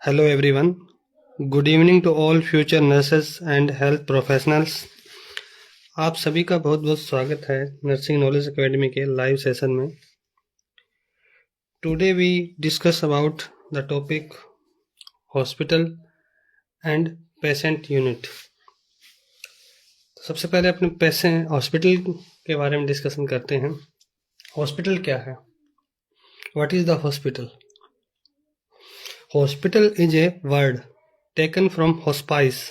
Hello everyone. Good evening to all future nurses and health professionals. आप सभी का बहुत बहुत स्वागत है नर्सिंग नॉलेज एकेडमी के लाइव सेशन में. Today we discuss about the topic hospital and patient unit. सबसे पहले अपने पेशेंट हॉस्पिटल के बारे में डिस्कशन करते हैं. हॉस्पिटल क्या है? What is the hospital? Hospital is a word taken from hospice.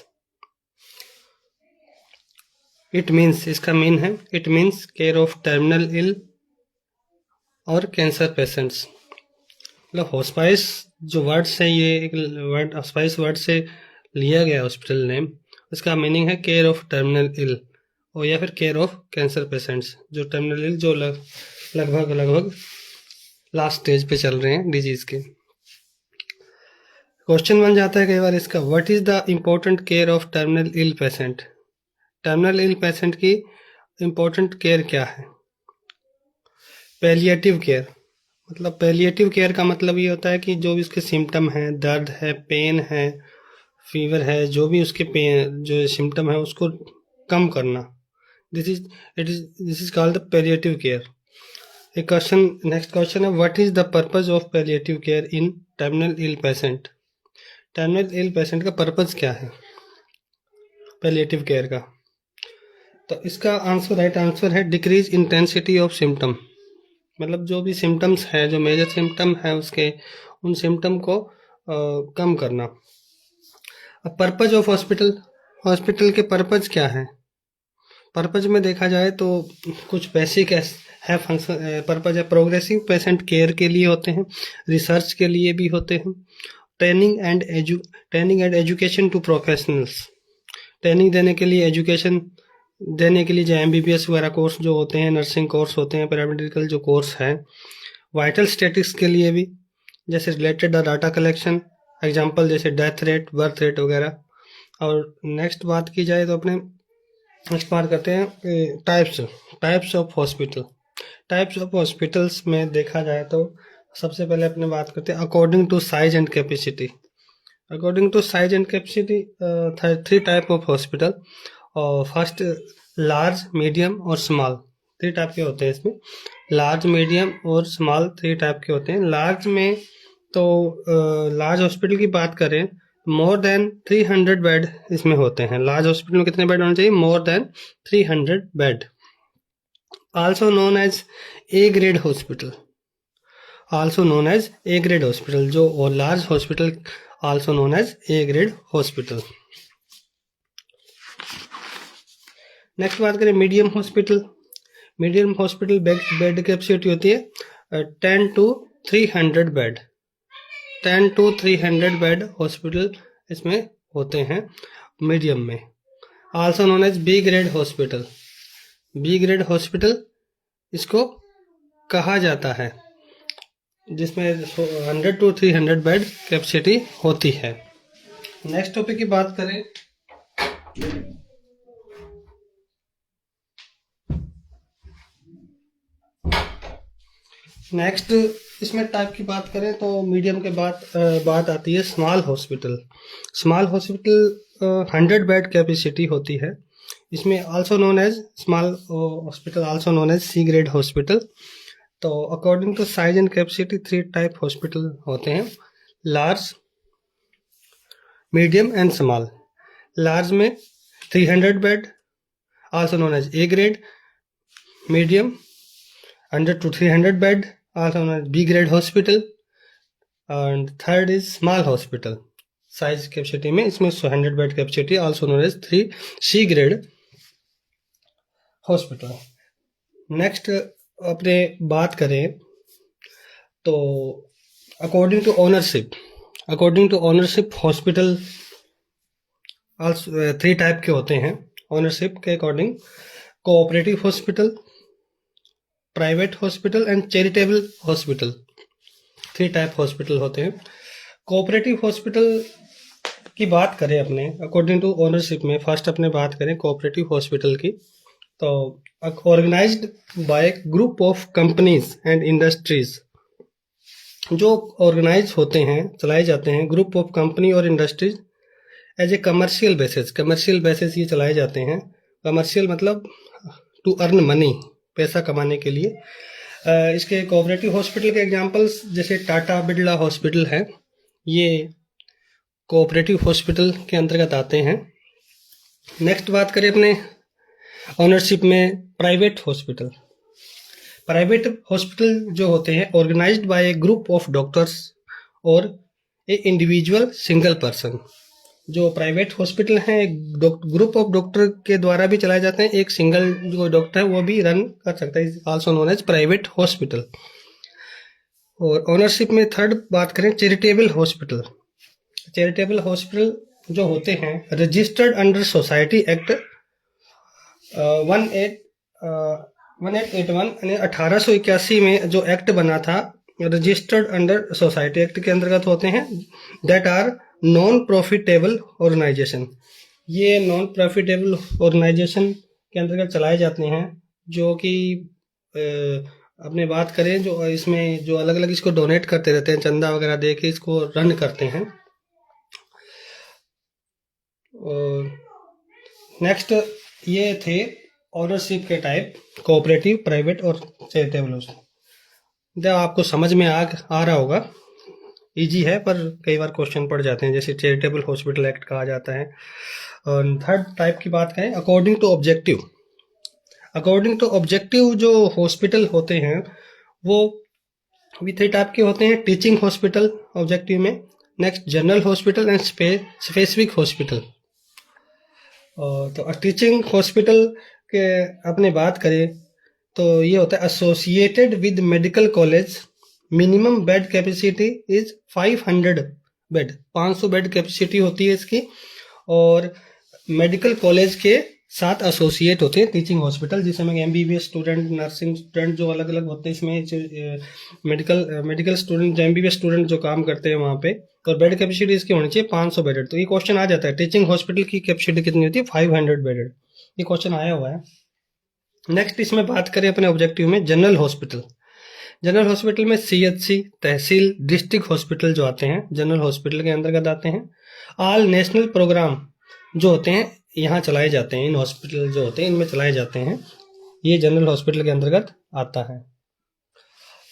It means, इसका मीन है, it means care of terminal ill और कैंसर पेशेंट्स. मतलब हॉस्पाइस जो वर्ड से ये एक वर्ड हॉस्पाइस वर्ड से लिया गया हॉस्पिटल नेम, इसका मीनिंग है केयर ऑफ टर्मिनल इल और या फिर केयर ऑफ कैंसर पेशेंट्स जो टर्मिनल इल जो लगभग लास्ट स्टेज पे चल रहे हैं डिजीज के. क्वेश्चन बन जाता है कई बार इसका, what is the important care of terminal ill patient. Terminal ill patient की इम्पोर्टेंट केयर क्या है? Palliative care. मतलब पैलिएटिव केयर का मतलब ये होता है कि जो भी उसके सिम्टम हैं, दर्द है, पेन है, फीवर है, जो भी उसके पेन जो सिम्टम है उसको कम करना. This is called the palliative care. एक क्वेश्चन नेक्स्ट क्वेश्चन है, what is the purpose of palliative care in terminal ill patient. Terminal ill patient का पर्पज क्या है पैलिएटिव केयर का? तो इसका आंसर राइट आंसर है डिक्रीज इंटेंसिटी ऑफ सिम्टम. मतलब जो भी सिम्टम्स है, जो मेजर सिम्टम है उसके, उन सिम्टम को कम करना. अब पर्पज ऑफ हॉस्पिटल, हॉस्पिटल के पर्पज क्या है? पर्पज में देखा जाए तो कुछ बेसिक है फंक्शन. पर्पज है प्रोग्रेसिव पेशेंट केयर के लिए होते हैं, रिसर्च के लिए भी होते हैं, training and education to professionals. Training देने के लिए, एजुकेशन देने के लिए, जो MBBS वगैरह कोर्स जो होते हैं, नर्सिंग कोर्स होते हैं, पैरामेडिकल जो कोर्स है, वाइटल स्टैटिस्टिक्स के लिए भी, जैसे रिलेटेड डाटा कलेक्शन, एग्जांपल जैसे डेथ रेट, बर्थ रेट वगैरह. और नेक्स्ट बात की जाए तो अपने नेक्स्ट बात करते हैं types of hospital. Types of hospitals में देखा जाए तो सबसे पहले अपने बात करते हैं according to size and capacity. According to size and capacity three type of hospital. और फर्स्ट लार्ज, मीडियम और स्मॉल, थ्री टाइप के होते हैं इसमें. लार्ज, मीडियम और स्मॉल थ्री टाइप के होते हैं. लार्ज में तो लार्ज हॉस्पिटल की बात करें, मोर देन 300 बेड इसमें होते हैं. लार्ज हॉस्पिटल में कितने बेड होने चाहिए? More than 300 bed. Also known as A grade hospital. Also known as A grade hospital. जो और large hospital also known as A grade hospital. Next बात करें medium hospital. Medium hospital bed capacity होती है 10 to 300 bed. 10 to 300 bed hospital इसमें होते हैं medium में. Also known as B grade hospital. B grade hospital इसको कहा जाता है, जिसमें 100 to 300 बेड कैपेसिटी होती है. नेक्स्ट टॉपिक की बात करें, नेक्स्ट इसमें टाइप की बात करें तो मीडियम के बाद बात आती है small hospital. Small hospital 100 bed capacity होती है. इसमें also known as small hospital, also known as C grade hospital. तो according to size and capacity three type hospital होते हैं, large, medium and small. Large में 300 bed also known as A grade. Medium 100 to 300 bed also known as B grade hospital. And third is small hospital. Size capacity में इसमें 100 bed capacity also known as 3 C grade hospital. Next अपने बात करें तो according to ownership hospital also three type के होते हैं. Ownership के according cooperative hospital, private hospital and charitable hospital. Three type hospital होते हैं. कोऑपरेटिव हॉस्पिटल की बात करें अपने अकॉर्डिंग टू ओनरशिप में, फर्स्ट अपने बात करें कोऑपरेटिव हॉस्पिटल की, तो organized by group of companies and industries जो ऑर्गेनाइज होते हैं, चलाए जाते हैं ग्रुप ऑफ कंपनी और industries as a commercial basis ये चलाए जाते हैं। कमर्शियल मतलब टू अर्न मनी, पैसा कमाने के लिए। इसके कोऑपरेटिव हॉस्पिटल के एग्जांपल्स जैसे टाटा बिरला हॉस्पिटल है, ये कोऑपरेटिव हॉस्पिटल के अंतर्गत आते हैं। नेक्स्ट बात करें अपने ओनरशिप में, प्राइवेट हॉस्पिटल। प्राइवेट हॉस्पिटल जो होते हैं organized by a group of doctors और ए इंडिविजुअल सिंगल पर्सन। जो प्राइवेट हॉस्पिटल हैं ग्रुप ऑफ डॉक्टर के द्वारा भी चलाए जाते हैं, एक सिंगल जो डॉक्टर है वो भी रन कर सकता है, also known as private hospital. और ओनरशिप में थर्ड बात करें, चैरिटेबल हॉस्पिटल। चैरिटेबल हॉस्पिटल जो होते हैं रजिस्टर्ड अंडर सोसाइटी एक्ट 1881 यानी 1881 में जो एक्ट बना था, रजिस्टर्ड अंडर सोसाइटी एक्ट के अंतर्गत होते हैं। That are non profitable organization. ये नॉन प्रॉफिटेबल ऑर्गेनाइजेशन के अंतर्गत चलाए जाते हैं, जो कि अपने बात करें जो इसमें जो अलग अलग इसको डोनेट करते रहते हैं, चंदा वगैरह दे के इसको रन करते हैं। और नेक्स्ट ये थे ओनरशिप के टाइप, कोऑपरेटिव, प्राइवेट और चैरिटेबल। जब आपको समझ में आ रहा होगा, इजी है पर कई बार क्वेश्चन पड़ जाते हैं, जैसे चैरिटेबल हॉस्पिटल एक्ट कहा जाता है। और थर्ड टाइप की बात करें, according to objective. According to objective जो हॉस्पिटल होते हैं वो भी थ्री टाइप के होते हैं। टीचिंग हॉस्पिटल ऑब्जेक्टिव में, next general hospital and specific hospital. तो टीचिंग हॉस्पिटल के अपने बात करें तो ये होता है associated with medical college, minimum bed capacity is 500 bed, 500 bed capacity होती है इसकी। और मेडिकल कॉलेज के साथ एसोसिएट होते हैं टीचिंग हॉस्पिटल, जिसमें एमबीबीएस स्टूडेंट, नर्सिंग स्टूडेंट जो अलग अलग होते हैं, इसमें मेडिकल स्टूडेंट, एमबीबीएस स्टूडेंट जो काम करते हैं वहाँ पे। और बेड कैपेसिटी इसकी होनी चाहिए 500 बेडेड। तो ये क्वेश्चन आ जाता है, टीचिंग हॉस्पिटल की कैपेसिटी कितनी होती है? 500 बेडेड। ये क्वेश्चन आया हुआ है। नेक्स्ट इसमें बात करें अपने ऑब्जेक्टिव में, जनरल हॉस्पिटल। जनरल हॉस्पिटल में सीएचसी, तहसील, डिस्ट्रिक्ट हॉस्पिटल जो आते हैं जनरल हॉस्पिटल के अंतर्गत आते हैं। ऑल नेशनल प्रोग्राम जो होते हैं यहाँ चलाए जाते हैं, इन हॉस्पिटल जो होते हैं इनमें चलाए जाते हैं, ये जनरल हॉस्पिटल के अंतर्गत आता है।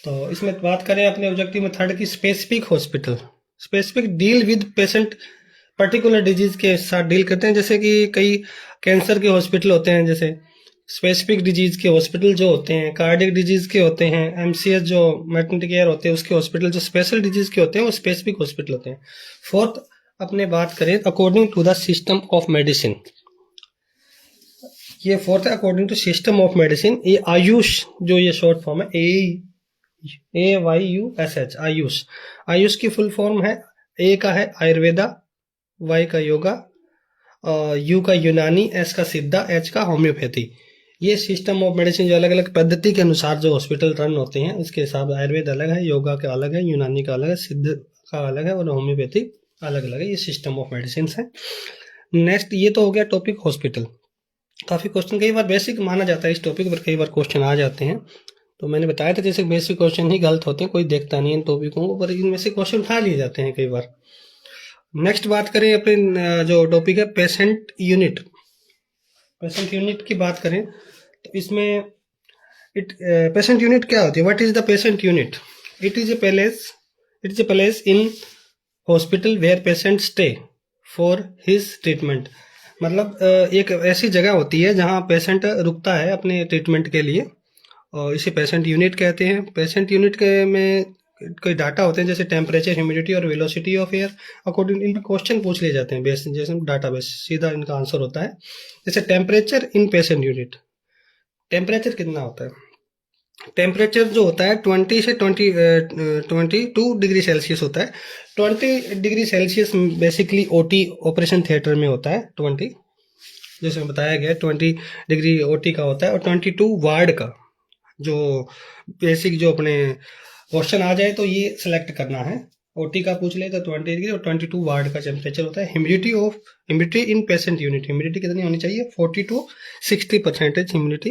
तो इसमें बात करें अपने ऑब्जेक्टिव में थर्ड की, specific hospital. Specific deal with patient particular disease के साथ डील करते हैं, जैसे कि कई कैंसर के हॉस्पिटल होते हैं, जैसे स्पेसिफिक डिजीज के हॉस्पिटल जो होते हैं, कार्डियक डिजीज के होते हैं, एमसीएच जो मैटरनिटी केयर होते हैं उसके हॉस्पिटल, जो स्पेशल डिजीज के होते हैं वो स्पेसिफिक हॉस्पिटल होते हैं। फोर्थ अपने बात करें according to the system of medicine, ये फोर्थ है according to system of medicine. ये आयुष जो ये शॉर्ट फॉर्म है, AYUSH, आयुष। आयुष की फुल फॉर्म है, ए का है आयुर्वेदा, वाई का योगा, यू का यूनानी, एस का सिद्धा, एच का होम्योपैथी। ये सिस्टम ऑफ मेडिसिन जो अलग अलग पद्धति के अनुसार जो हॉस्पिटल रन होते हैं उसके हिसाब, आयुर्वेद अलग है, योगा का अलग है, यूनानी का अलग है, सिद्ध का अलग है और होम्योपैथी अलग अलग है। ये सिस्टम ऑफ मेडिसिन है। नेक्स्ट ये तो हो गया टॉपिक हॉस्पिटल। काफ़ी क्वेश्चन कई बार बेसिक माना जाता है इस टॉपिक पर, कई बार क्वेश्चन आ जाते हैं। तो मैंने बताया था जैसे बेसिक क्वेश्चन ही गलत होते हैं, कोई देखता नहीं इन टॉपिकों को, पर इनमें से क्वेश्चन उठा लिए जाते हैं कई बार। नेक्स्ट बात करें अपने जो टॉपिक है पेशेंट यूनिट। पेशेंट यूनिट की बात करें तो इसमें पेशेंट यूनिट क्या होती है? What is the patient unit? It is a place in hospital where patient stay for his treatment. मतलब एक ऐसी जगह होती है जहाँ पेशेंट रुकता है अपने ट्रीटमेंट के लिए, और इसे पेशेंट यूनिट कहते हैं। पेशेंट यूनिट के में कोई डाटा होते हैं जैसे टेम्परेचर, ह्यूमिडिटी और velocity of air. According in question पूछ लिए जाते हैं बेस, जैसे डाटा बेस सीधा इनका आंसर होता है। जैसे temperature in patient unit, temperature कितना होता है? टेम्परेचर जो होता है 20 से 22 डिग्री सेल्सियस होता है। 20 degree Celsius basically OT, operation theatre में होता है 20, जैसे बताया गया 20 डिग्री ओटी का होता है। और 22 वार्ड का, जो बेसिक जो अपने क्वेश्चन आ जाए तो ये सिलेक्ट करना है। ओटी का पूछ ले तो 20 डिग्री और 22 वार्ड का टेम्परेचर होता है। Humidity in patient unit, humidity कितनी होनी चाहिए? 40 to 60% ह्यूमिडिटी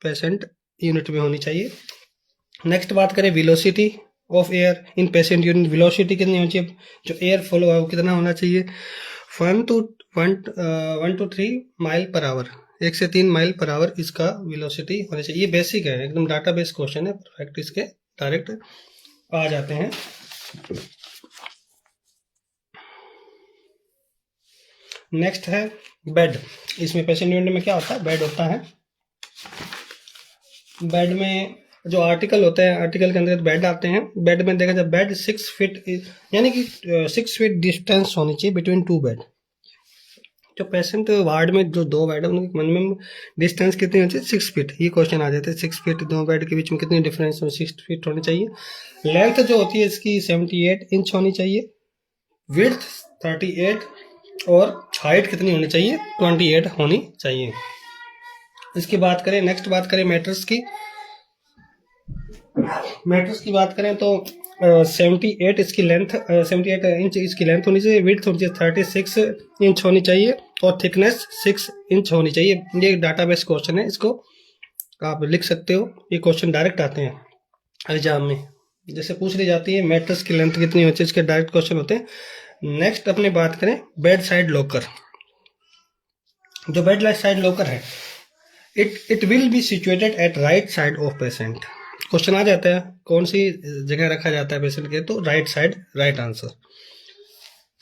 पेशेंट यूनिट में होनी चाहिए। नेक्स्ट बात करें velocity. Of air in patient unit, velocity कितनी होनी चाहिए, जो एयर फ्लो है वो कितना होना चाहिए, 1 to 3 माइल पर आवर, 1 से 3 माइल पर आवर इसका वेलोसिटी होनी चाहिए। ये बेसिक है, एकदम डाटा बेस क्वेश्चन है, परफेक्ट इसके डायरेक्ट आ जाते हैं। नेक्स्ट है बेड। इसमें पेशेंट यूनिट में क्या होता है, बेड होता है। बेड में जो आर्टिकल होते हैं, आर्टिकल के अंदर बेड आते हैं। बेड में देखा जाए, बेड 6 फीट यानी कि 6 फीट डिस्टेंस होनी चाहिए बिटवीन टू बेड। जो पेशेंट वार्ड में जो दो बेड है उनके मिनिमम डिस्टेंस कितनी होनी चाहिए, 6 फीट। ये क्वेश्चन आ जाते हैं, 6 फीट दो बेड के बीच में कितनी डिफरेंस हो, 6 फीट होनी चाहिए। लेंथ जो होती है इसकी 78 इंच होनी चाहिए, विड्थ 38 और हाइट कितनी होनी चाहिए, 28 होनी चाहिए। इसकी बात करें, नेक्स्ट बात करें मैटर्स की। मैटर्स की बात करें तो 78 इसकी लेंथ, 78 इंच इसकी लेंथ होनी चाहिए, विड्थ होनी चाहिए 36 इंच होनी चाहिए और थिकनेस 6 इंच होनी चाहिए। ये डाटाबेस क्वेश्चन है, इसको आप लिख सकते हो। ये क्वेश्चन डायरेक्ट आते हैं एग्जाम में, जैसे पूछ ली जाती है मैटर्स की लेंथ कितनी होती है, इसके डायरेक्ट क्वेश्चन होते हैं। नेक्स्ट अपनी बात करें बेड साइड लॉकर। जो बेड साइड लॉकर है, it will be situated at right side of patient. Question आ जाता है कौन सी जगह रखा जाता है पेशेंट के, तो राइट साइड, राइट आंसर।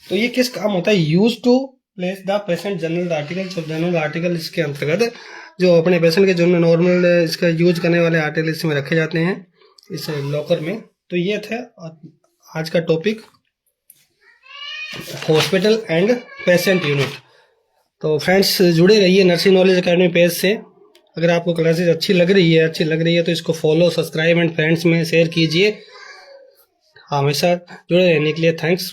तो ये किस काम होता है, use to place the patient general article. General article इसके अंतर्गत जो अपने पेशेंट के जो नॉर्मल इसका यूज करने वाले आर्टिकल इसमें रखे जाते हैं इस लॉकर में। तो ये थे आज का topic, hospital and patient unit. तो फ्रेंड्स जुड़े रहिए नर्सिंग नॉलेज अकेडमी पेज से। अगर आपको क्लासेस अच्छी लग रही है तो इसको फॉलो, सब्सक्राइब एंड फ्रेंड्स में शेयर कीजिए। हमेशा जुड़े रहने के लिए थैंक्स।